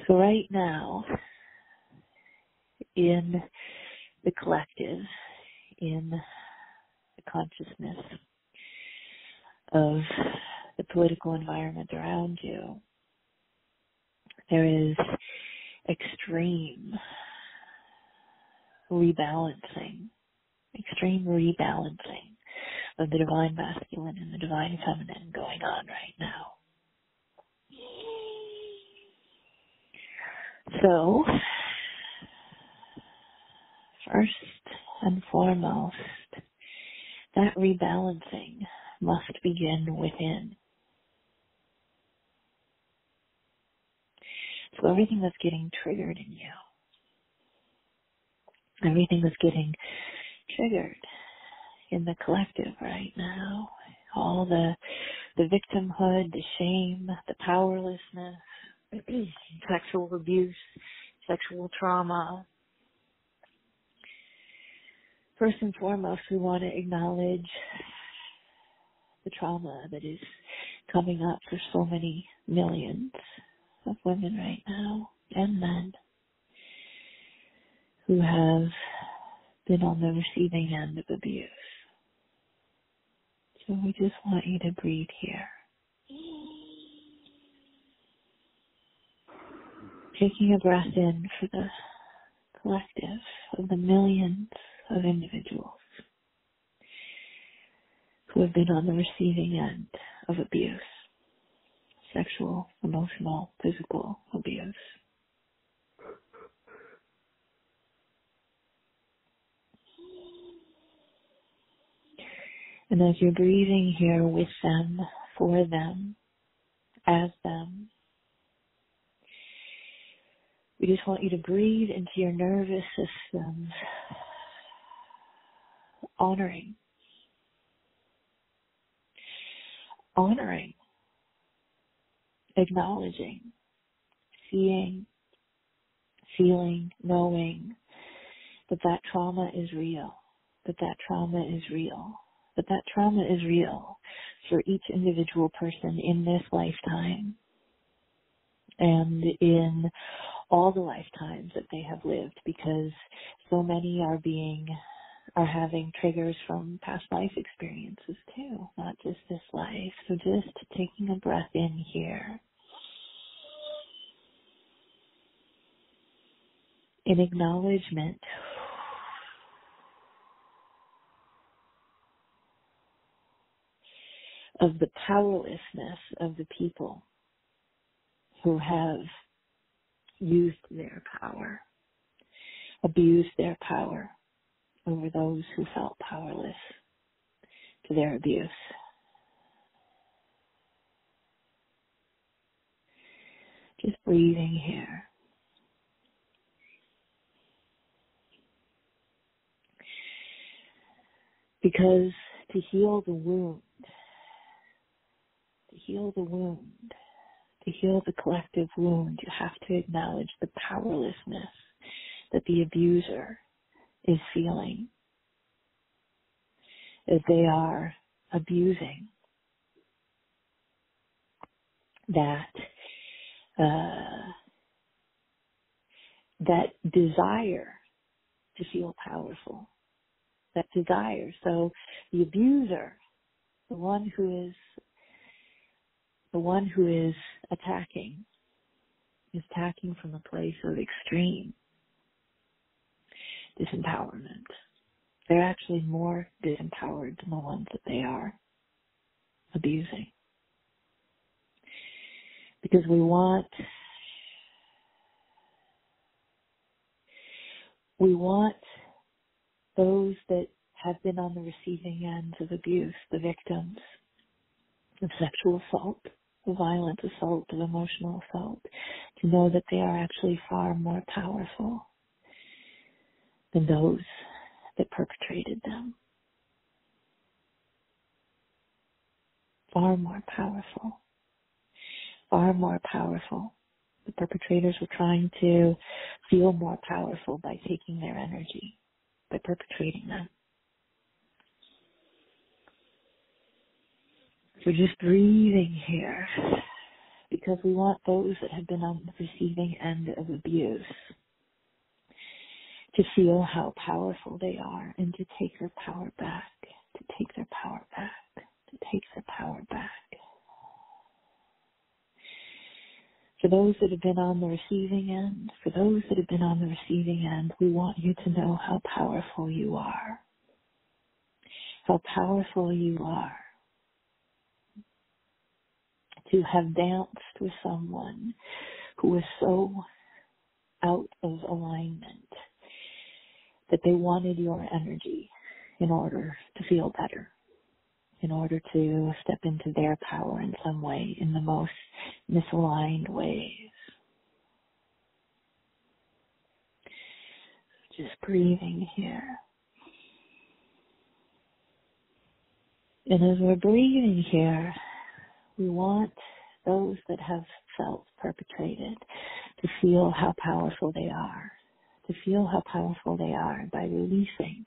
So right now, in the collective, in the consciousness of the political environment around you, there is extreme rebalancing of the divine masculine and the divine feminine going on right now. So, first and foremost, that rebalancing must begin within. So everything that's getting triggered in you, everything that's getting triggered in the collective right now, all the victimhood, the shame, the powerlessness, sexual abuse, sexual trauma. First and foremost, we want to acknowledge the trauma that is coming up for so many millions of women right now and men who have been on the receiving end of abuse. So we just want you to breathe here. Taking a breath in for the collective of the millions of individuals who have been on the receiving end of abuse, sexual, emotional, physical abuse. And as you're breathing here with them, for them, as them, we just want you to breathe into your nervous system, honoring, acknowledging, seeing, feeling, knowing that trauma is real, that trauma is real, that trauma is real for each individual person in this lifetime and in all the lifetimes that they have lived, because so many are having triggers from past life experiences too, not just this life. So just taking a breath in here in acknowledgement of the powerlessness of the people who have used their power, abused their power over those who felt powerless to their abuse. Just breathing here. Because to heal the wound, to heal the collective wound, you have to acknowledge the powerlessness that the abuser is feeling as they are abusing that desire to feel powerful, that desire. So the abuser, the one who is attacking, is attacking from a place of extreme disempowerment. They're actually more disempowered than the ones that they are abusing. Because we want those that have been on the receiving ends of abuse, the victims of sexual assault, of violent assault, of emotional assault, to know that they are actually far more powerful than those that perpetrated them. Far more powerful. Far more powerful. The perpetrators were trying to feel more powerful by taking their energy, by perpetrating them. So just breathing here because we want those that have been on the receiving end of abuse to feel how powerful they are and to take their power back, to take their power back, to take their power back. For those that have been on the receiving end, we want you to know how powerful you are. How powerful you are to have danced with someone who was so out of alignment that they wanted your energy in order to feel better, in order to step into their power in some way, in the most misaligned ways. Just breathing here. And as we're breathing here, we want those that have felt perpetrated to feel how powerful they are, by releasing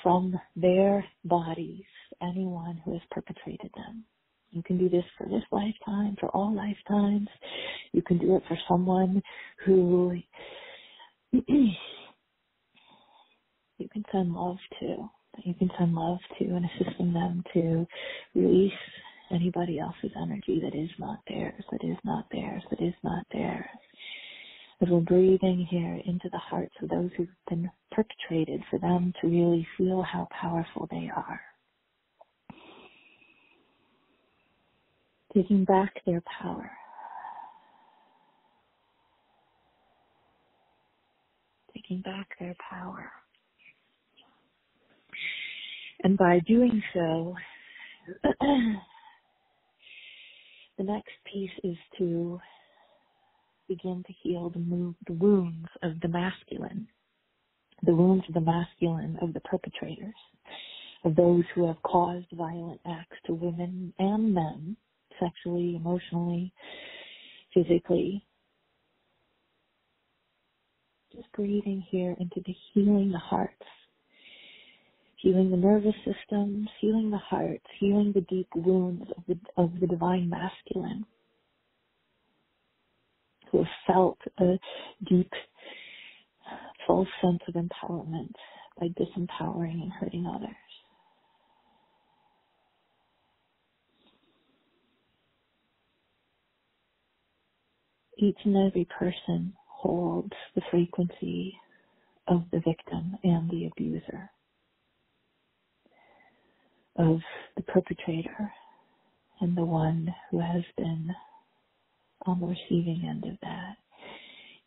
from their bodies anyone who has perpetrated them. You can do this for this lifetime, for all lifetimes. You can do it for someone who you can send love to. And assisting them to release anybody else's energy that is not theirs. As we're breathing here into the hearts of those who've been perpetrated, for them to really feel how powerful they are. Taking back their power. And by doing so, the next piece is to begin to heal the wounds of the masculine, of the perpetrators, of those who have caused violent acts to women and men, sexually, emotionally, physically. Just breathing here into the healing the hearts, healing the nervous systems, healing the hearts, healing the deep wounds of the divine masculine, who have felt a deep, false sense of empowerment by disempowering and hurting others. Each and every person holds the frequency of the victim and the abuser, of the perpetrator and the one who has been on the receiving end of that.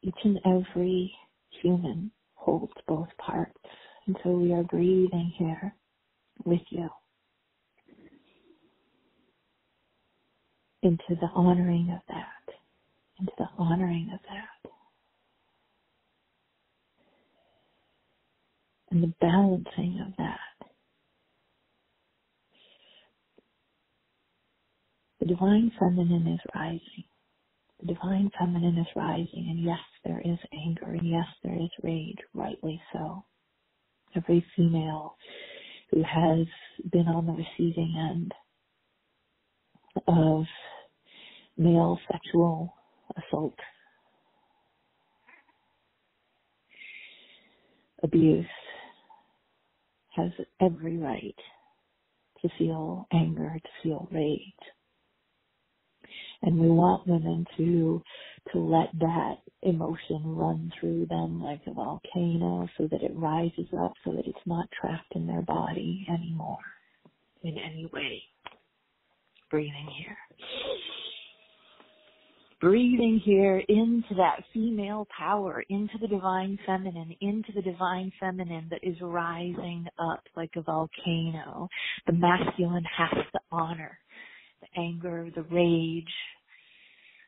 Each and every human holds both parts. And so we are breathing here with you into the honoring of that, and the balancing of that. The divine feminine is rising. And yes, there is anger, and yes, there is rage, rightly so. Every female who has been on the receiving end of male sexual assault, abuse, has every right to feel anger, to feel rage. And we want women to let that emotion run through them like a volcano, so that it rises up, so that it's not trapped in their body anymore in any way. Breathing here into that female power, into the divine feminine that is rising up like a volcano. The masculine has to honor the anger, the rage,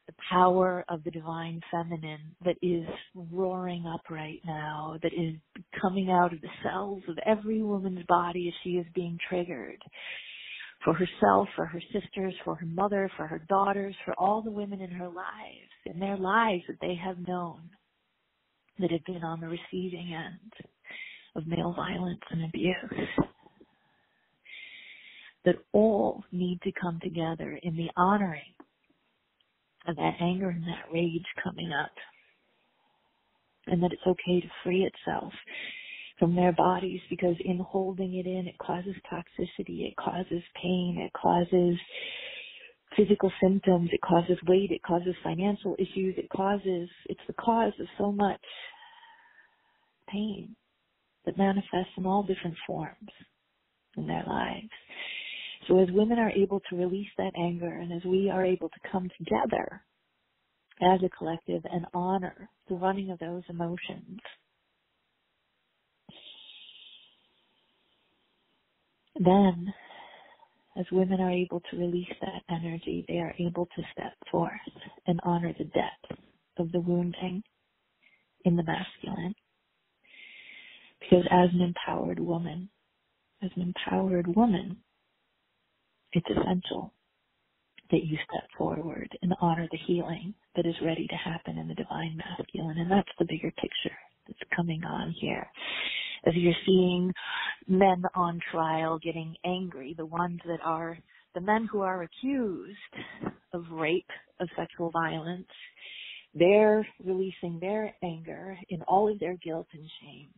the power of the divine feminine that is roaring up right now, that is coming out of the cells of every woman's body as she is being triggered. For herself, for her sisters, for her mother, for her daughters, for all the women in her lives, in their lives that they have known, that have been on the receiving end of male violence and abuse. that all need to come together in the honoring of that anger and that rage coming up, and that it's okay to free itself from their bodies, because in holding it in, it causes toxicity, it causes pain, it causes physical symptoms, it causes weight, it causes financial issues, it's the cause of so much pain that manifests in all different forms in their lives. So as women are able to release that anger, and as we are able to come together as a collective and honor the running of those emotions, then as women are able to release that energy, they are able to step forth and honor the depth of the wounding in the masculine. Because as an empowered woman, it's essential that you step forward and honor the healing that is ready to happen in the divine masculine. And that's the bigger picture that's coming on here. As you're seeing men on trial getting angry, the ones that are the men who are accused of rape, of sexual violence, they're releasing their anger in all of their guilt and shame.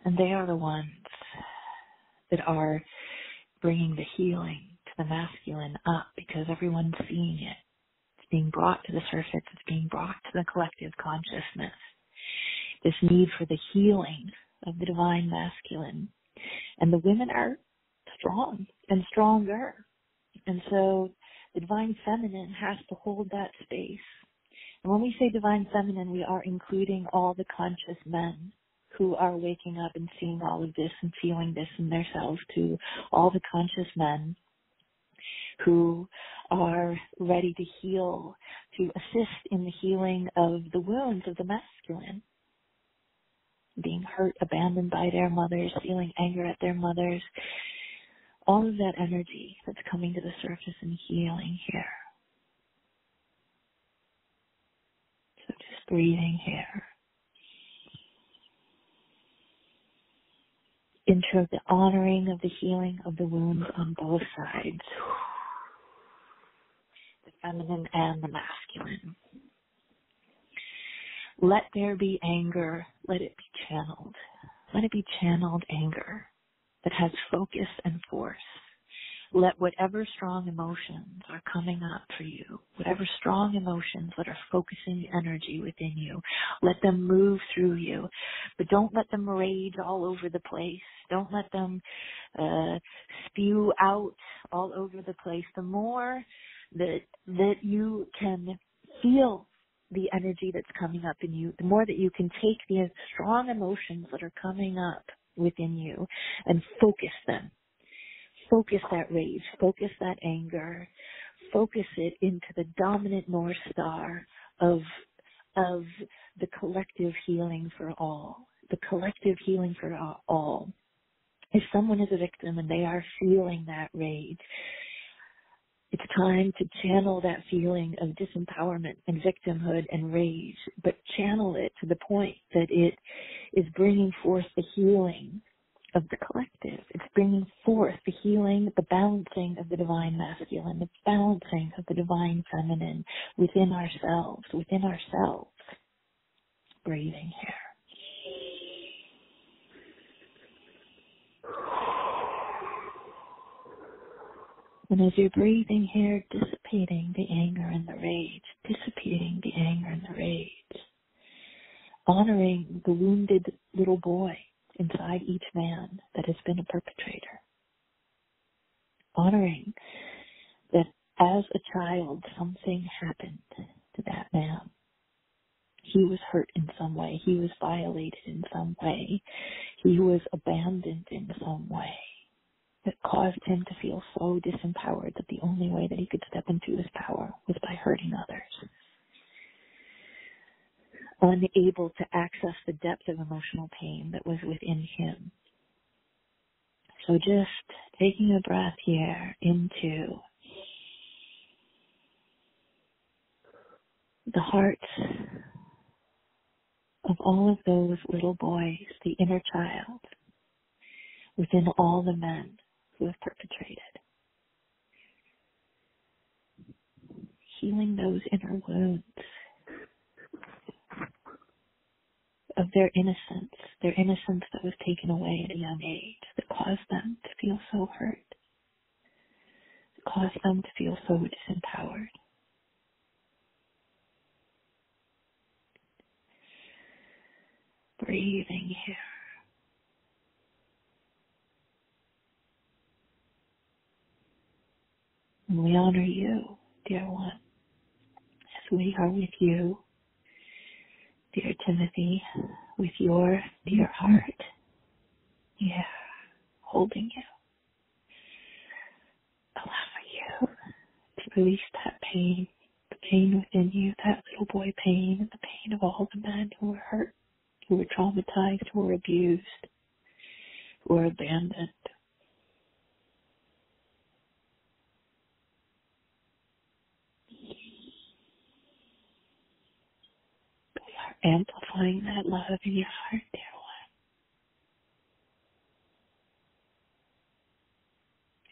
And they are the ones that are bringing the healing to the masculine up, because everyone's seeing it. It's being brought to the surface. It's being brought to the collective consciousness. This need for the healing of the divine masculine. And the women are strong and stronger. And so the divine feminine has to hold that space. And when we say divine feminine, we are including all the conscious men who are waking up and seeing all of this and feeling this in themselves, to all the conscious men who are ready to heal, to assist in the healing of the wounds of the masculine, being hurt, abandoned by their mothers, feeling anger at their mothers, all of that energy that's coming to the surface and healing here. So just breathing here. Into the honoring of the healing of the wounds on both sides, the feminine and the masculine. Let there be anger. Let it be channeled. Let it be channeled anger that has focus and force. Let whatever strong emotions are coming up for you, whatever strong emotions that are focusing energy within you, let them move through you. But don't let them rage all over the place. Don't let them spew out all over the place. The more that you can feel the energy that's coming up in you, the more that you can take the strong emotions that are coming up within you and focus them. Focus that rage, focus that anger, focus it into the dominant North Star of the collective healing for all. The collective healing for all. If someone is a victim and they are feeling that rage, it's time to channel that feeling of disempowerment and victimhood and rage, but channel it to the point that it is bringing forth the healing of the collective. It's bringing forth the healing, the balancing of the divine masculine, the balancing of the divine feminine within ourselves. Breathing here. And as you're breathing here, dissipating the anger and the rage, honoring the wounded little boy inside each man that has been a perpetrator. Honoring that as a child, something happened to that man. He was hurt in some way. He was violated in some way. He was abandoned in some way that caused him to feel so disempowered that the only way that he could step into his power was by hurting others. Unable to access the depth of emotional pain that was within him. So just taking a breath here into the heart of all of those little boys, the inner child, within all the men who have perpetrated. Healing those inner wounds of their innocence that was taken away at a young age, that caused them to feel so hurt, that caused them to feel so disempowered. Breathing here. And we honor you, dear one, as we are with you, dear Timothy, with your dear heart. Yeah, holding you. Allow you to release that pain, the pain within you, that little boy pain, and the pain of all the men who were hurt, who were traumatized, who were abused, who were abandoned. We are amplifying that love in your heart, dear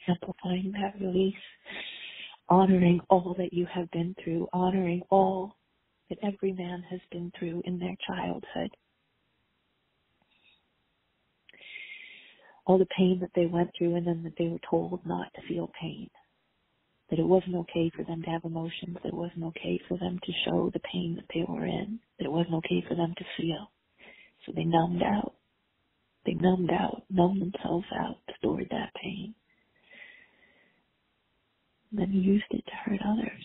one. Amplifying that release, honoring all that you have been through, honoring all that every man has been through in their childhood. All the pain that they went through, and then that they were told not to feel pain. That it wasn't okay for them to have emotions, that it wasn't okay for them to show the pain that they were in, that it wasn't okay for them to feel. So they numbed out. They numbed themselves out, stored that pain. And then used it to hurt others.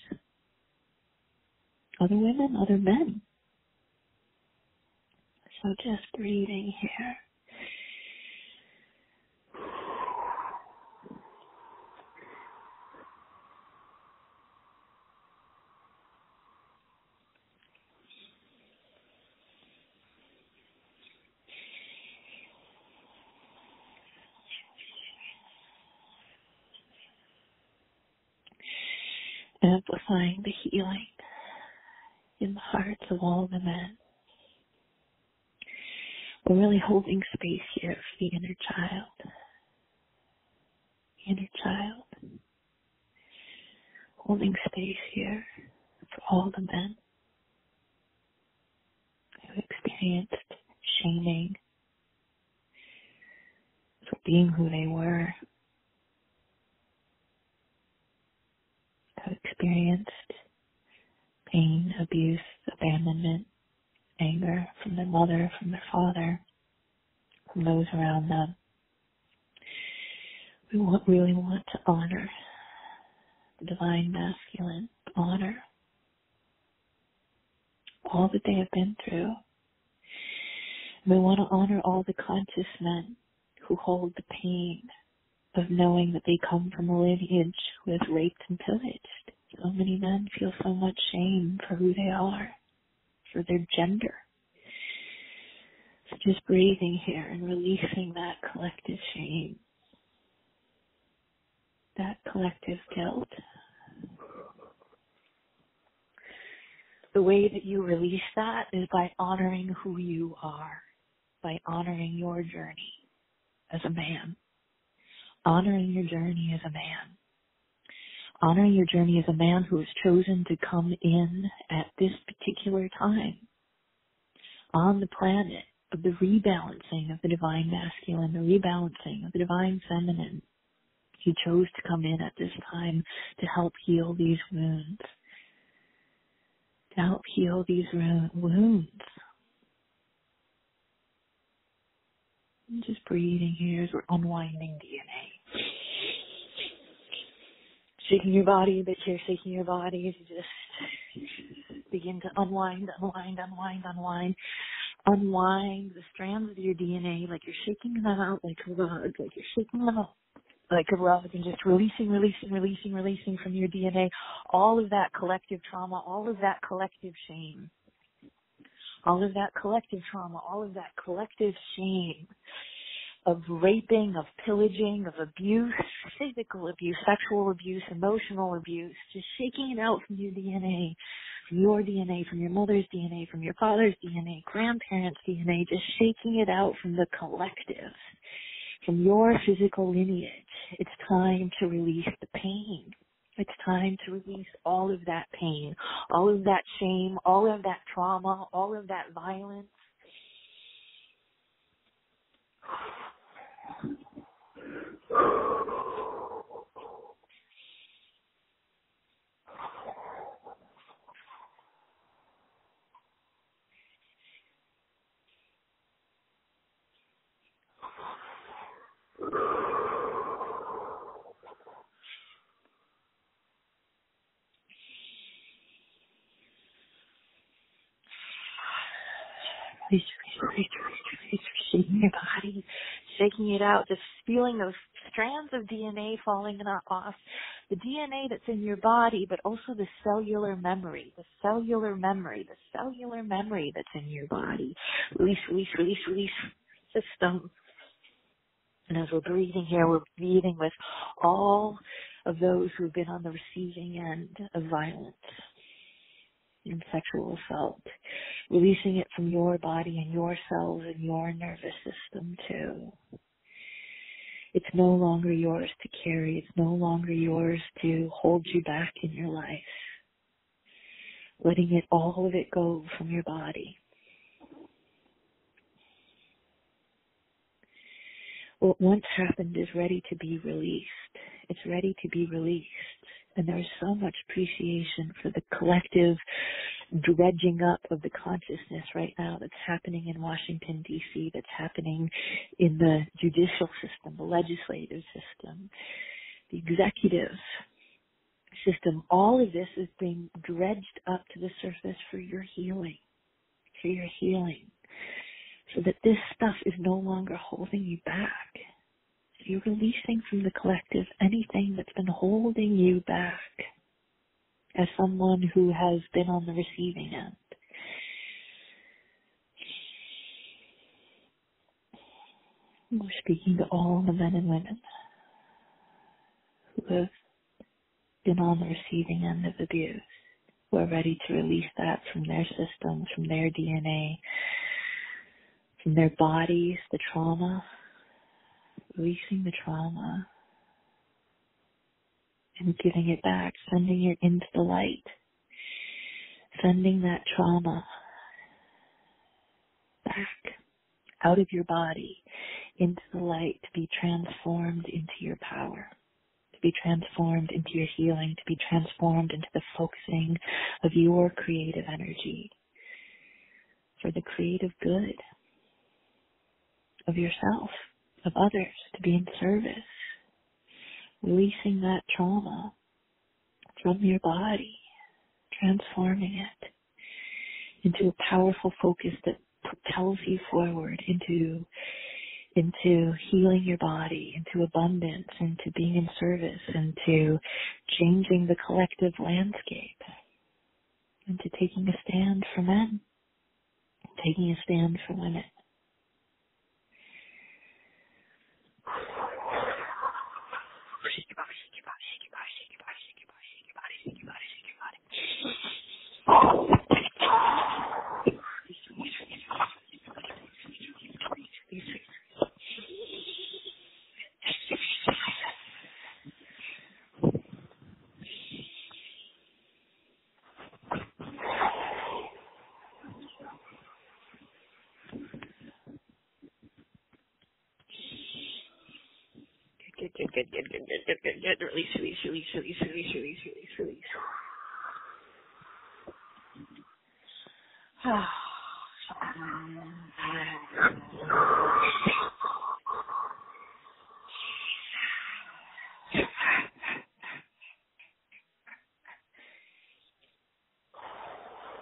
Other women, other men. So just breathing here. Amplifying the healing in the hearts of all the men. We're really holding space here for the inner child. The inner child. Holding space here for all the men who experienced shaming for being who they were, who experienced pain, abuse, abandonment, anger from their mother, from their father, from those around them. We really want to honor the divine masculine, honor all that they have been through. And we want to honor all the conscious men who hold the pain of knowing that they come from a lineage who has raped and pillaged. So many men feel so much shame for who they are, for their gender. So just breathing here and releasing that collective shame, that collective guilt. The way that you release that is by honoring who you are, by honoring your journey as a man, honoring your journey as a man, honoring your journey as a man who has chosen to come in at this particular time on the planet of the rebalancing of the divine masculine, the rebalancing of the divine feminine. He chose to come in at this time to help heal these wounds, to help heal these wounds. And just breathing here as we're unwinding DNA. Shaking your body a bit here, shaking your body as you just begin to unwind. Unwind the strands of your DNA like you're shaking them out like a rug, like you're shaking them out like a rug, and just releasing from your DNA all of that collective trauma, all of that collective shame, all of that collective trauma, all of that collective shame of raping, of pillaging, of abuse, physical abuse, sexual abuse, emotional abuse, just shaking it out from your DNA from your DNA, from your mother's DNA, from your father's DNA, grandparents' DNA, just shaking it out from the collective, from your physical lineage. It's time to release the pain. It's time to release all of that pain, all of that shame, all of that trauma, all of that violence. Shaking your body, shaking it out, just feeling those strands of DNA falling off. The DNA that's in your body, but also the cellular memory that's in your body. Release, release, release, release system. And as we're breathing here, we're breathing with all of those who've been on the receiving end of violence and sexual assault, releasing it from your body and your cells and your nervous system too. It's no longer yours to carry. It's no longer yours to hold you back in your life. Letting it, all of it go from your body. What once happened is ready to be released. It's ready to be released. And there's so much appreciation for the collective dredging up of the consciousness right now that's happening in Washington, D.C., that's happening in the judicial system, the legislative system, the executive system. All of this is being dredged up to the surface for your healing, so that this stuff is no longer holding you back. You're releasing from the collective anything that's been holding you back as someone who has been on the receiving end. We're speaking to all the men and women who have been on the receiving end of abuse, who are ready to release that from their systems, from their DNA, from their bodies, the trauma. Releasing the trauma and giving it back, sending it into the light, sending that trauma back out of your body into the light to be transformed into your power, to be transformed into your healing, to be transformed into the focusing of your creative energy for the creative good of yourself, of others, to be in service, releasing that trauma from your body, transforming it into a powerful focus that propels you forward into healing your body, into abundance, into being in service, into changing the collective landscape, into taking a stand for men, taking a stand for women. Shake your body, shake your body, shake your body, shake your body, shake your body, shake your body, shake your body, shake your body. Good. Release.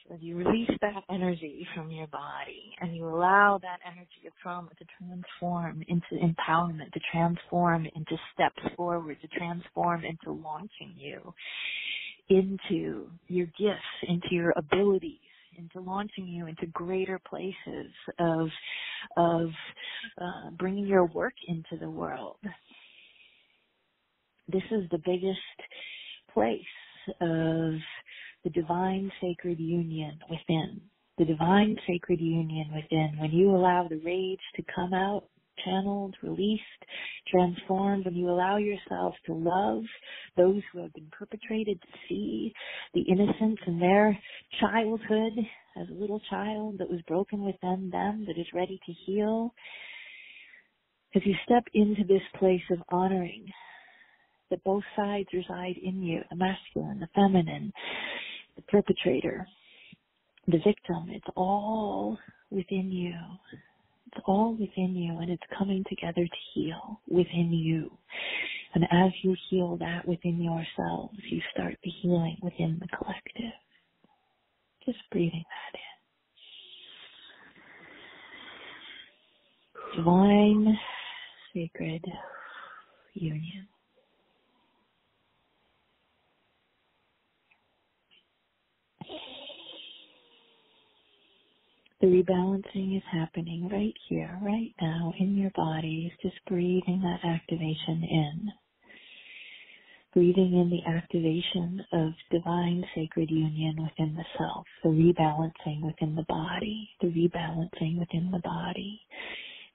So you release that energy from your body and you allow that energy of trauma to transform into empowerment, to transform into steps forward, to transform into launching you into your gifts, into your abilities, into launching you into greater places of bringing your work into the world. This is the biggest place of the divine sacred union within. The divine sacred union within. When you allow the rage to come out, channeled, released, transformed, when you allow yourself to love those who have been perpetrated, to see the innocence in their childhood as a little child that was broken within them, that is ready to heal. As you step into this place of honoring that both sides reside in you, the masculine, the feminine, the perpetrator, the victim, it's all within you. It's all within you, and it's coming together to heal within you. And as you heal that within yourselves, you start the healing within the collective. Just breathing that in. Divine, sacred union. The rebalancing is happening right here, right now, in your bodies. Just breathing that activation in. Breathing in the activation of divine sacred union within the self. The rebalancing within the body. The rebalancing within the body.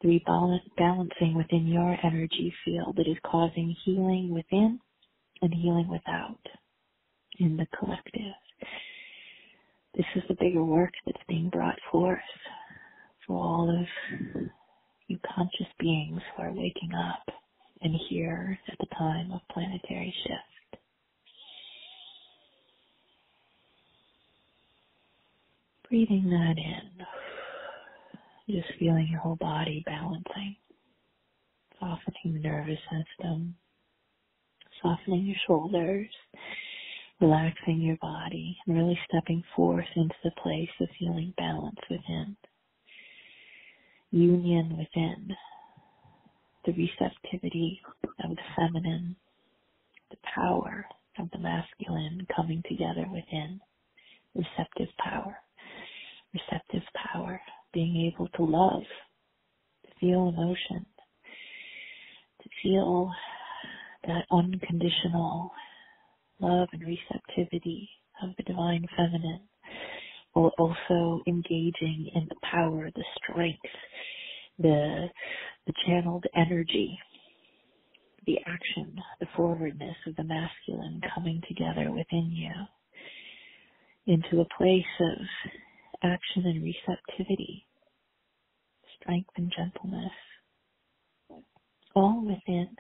The rebalancing within your energy field that is causing healing within and healing without in the collective. This is the bigger work that's being brought forth for all of you conscious beings who are waking up and here at the time of planetary shift. Breathing that in, just feeling your whole body balancing, softening the nervous system, softening your shoulders, relaxing your body, and really stepping forth into the place of feeling balance within, union within, the receptivity of the feminine, the power of the masculine coming together within, receptive power, being able to love, to feel emotion, to feel that unconditional love and receptivity of the divine feminine, while also engaging in the power, the strength, the channeled energy, the action, the forwardness of the masculine coming together within you into a place of action and receptivity, strength and gentleness, all within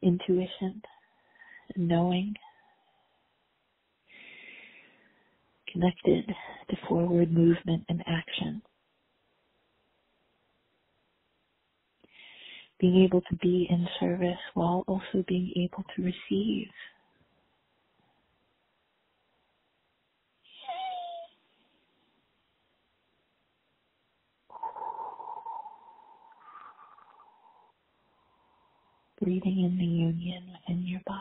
intuition, knowing, connected to forward movement and action. Being able to be in service while also being able to receive. Breathing in the union within your body.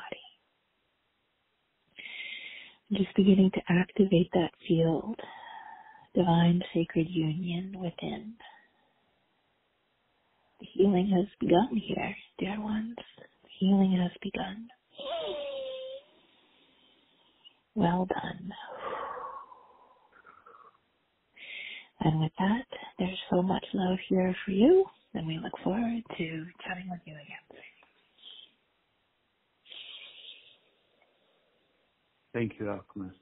Just beginning to activate that field, divine sacred union within. The healing has begun here, dear ones. The healing has begun. Well done. And with that, there's so much love here for you, and we look forward to chatting with you again. Thank you, Alchemist.